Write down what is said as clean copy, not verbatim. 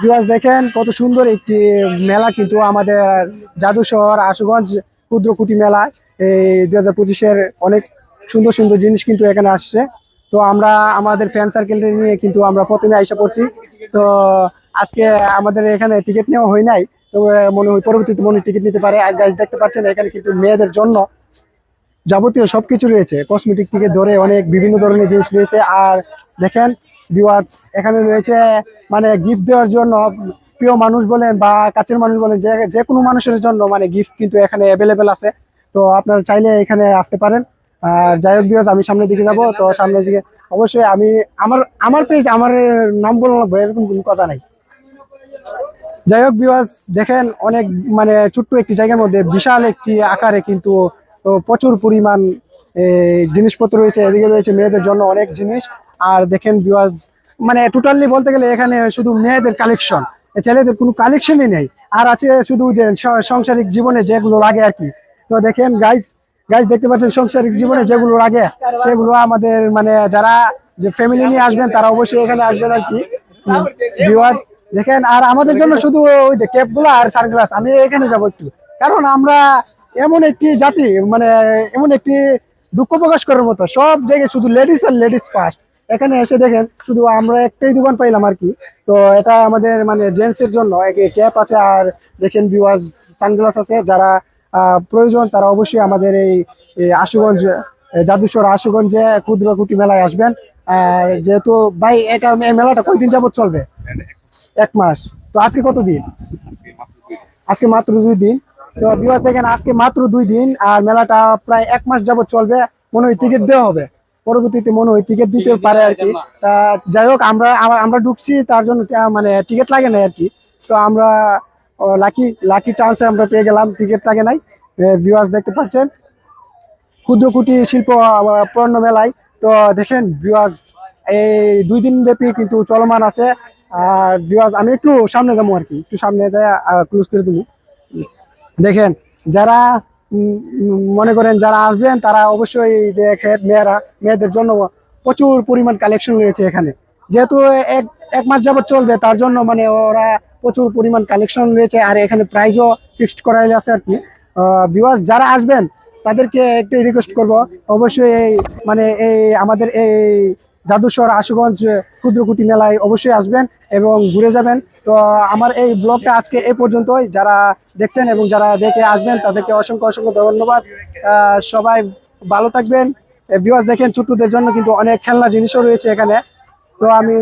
Viewers দেখেন কত সুন্দর একটি মেলা, কিন্তু আমাদের জাদুশহর আশুগঞ্জ ক্ষুদ্র কুটি মেলা এই 2025-এর অনেক সুন্দর সুন্দর জিনিস কিন্তু এখানে আসছে। তো আমরা আমাদের ফ্রেন্ড সার্কেল নিয়ে কিন্তু আমরা প্রথমে আইসা পড়ছি। তো আজকে আমাদের এখানে টিকিট নেওয়া হয় নাই, তো মনে হয় পরবর্তীতে মনে হয় টিকিট নিতে পারে। আর গাইজ দেখতে পাচ্ছেন এখানে কিন্তু মেয়েদের জন্য যাবতীয় সবকিছু রয়েছে, কসমেটিক থেকে ধরে অনেক বিভিন্ন ধরনের জিনিস রয়েছে। আর দেখেন ভিউয়ার্স এখানে রয়েছে মানে গিফট দেওয়ার জন্য, প্রিয় মানুষ বলেন বা কাছের মানুষ বলেন, যে যে কোনো মানুষের জন্য মানে গিফট কিন্তু এখানে অ্যাভেলেবেল আছে। তো আপনারা চাইলে এখানে আসতে পারেন। আর যাই হোক ভিউয়ার্স, আমি সামনের দিকে যাব। তো সামনের দিকে অবশ্যই আমি আমার আমার পেজ আমার নাম বলবো এরকম কোনো কথা নাই। যাই হোক ভিউয়ার্স দেখেন অনেক মানে ছোট্ট একটি জায়গার মধ্যে বিশাল একটি আকারে কিন্তু প্রচুর পরিমাণ জিনিসপত্র রয়েছে। এদিকে রয়েছে মেয়েদের জন্য অনেক জিনিস। আর দেখেন ভিউয়ার্স মানে টোটালি বলতে গেলে এখানে শুধু মেয়েদের কালেকশন, ছেলেদের কোনো কালেকশনই নেই। আর আছে শুধু যে সাংসারিক জীবনে যেগুলো লাগে আর কি। তো দেখেন গাইজ গাইজ দেখতে পাচ্ছেন সাংসারিক জীবনে যেগুলো লাগে সেগুলো আমাদের মানে যারা যে ফ্যামিলি নিয়ে আসবেন তারা অবশ্যই এখানে আসবেন আর কি ভিউয়ার্স দেখেন। আর আমাদের জন্য শুধু ওই যে ক্যাপ গুলা আর সানগ্লাস, আমি এখানে যাবো একটু, কারণ আমরা এমন একটি জাতি মানে এমন একটি দুঃখ প্রকাশ করার মতো সব জায়গায় শুধু লেডিস আর লেডিস ফার্স্ট। এখানে এসে দেখেন শুধু আমরা একটাই দোকান পাইলাম আর কি। তো এটা আমাদের মানে জেন্টস এর জন্য ক্যাপ আছে, আর দেখেন ভিউয়ার্স সানগ্লাস আছে। যারা প্রয়োজন তারা অবশ্যই আমাদের এই আশুগঞ্জ জাদুশহর আশুগঞ্জে ক্ষুদ্র কুটি মেলায় আসবেন। আর যেহেতু ভাই এটা এই মেলাটা কয়দিন যাবত চলবে? 1 মাস। তো আজকে কত দিন? আজকে মাত্র 2 দিন। তো ভিউয়ার্স দেখেন আজকে মাত্র 2 দিন, আর মেলাটা প্রায় 1 মাস যাবত চলবে। মনে হয় টিকিট দেওয়া হবে, পরবর্তীতে মনে হয় টিকিট দিতে পারে আর কি। যাই হোক আমরা আমরা ঢুকছি তার জন্য মানে টিকিট লাগে না আর কি। তো আমরা লাকি লাকি চান্সে আমরা পেয়ে গেলাম, টিকিট লাগে নাই। ভিউয়ার্স দেখতে পাচ্ছেন ক্ষুদ্র কুটির শিল্প পণ্য মেলায়। তো দেখেন ভিউয়ার্স এই 2 দিন ব্যাপী কিন্তু চলমান আছে। আর ভিউয়ার্স আমি একটু সামনে যাবো আর কি, একটু সামনে যায় ক্লোজ করে দেবো। দেখেন যারা মনে করেন যারা আসবেন তারা অবশ্যই দেখেন মেয়েদের জন্য প্রচুর পরিমাণ কালেকশন রয়েছে এখানে। যেহেতু এক এক মাস যাবত চলবে তার জন্য মানে ওরা প্রচুর পরিমাণ কালেকশন রয়েছে। আর এখানে প্রাইজও ফিক্সড করা আছে আর কি। ভিউয়ার্স যারা আসবেন তাদেরকে একটু রিকোয়েস্ট করব, অবশ্যই এই মানে এই আমাদের এই জাদুশহর আশুগঞ্জ ক্ষুদ্রকুটি মেলায় অবশ্যই আসবেন এবং ঘুরে যাবেন। তো আমার এই ব্লগটা আজকে এই পর্যন্তই। যারা দেখছেন এবং যারা দেখে আসবেন তাদেরকে অসংখ্য অসংখ্য ধন্যবাদ। সবাই ভালো থাকবেন। ভিউয়ার্স দেখেন ছোট্টদের জন্য কিন্তু অনেক খেলনা জিনিসও রয়েছে এখানে। তো আমি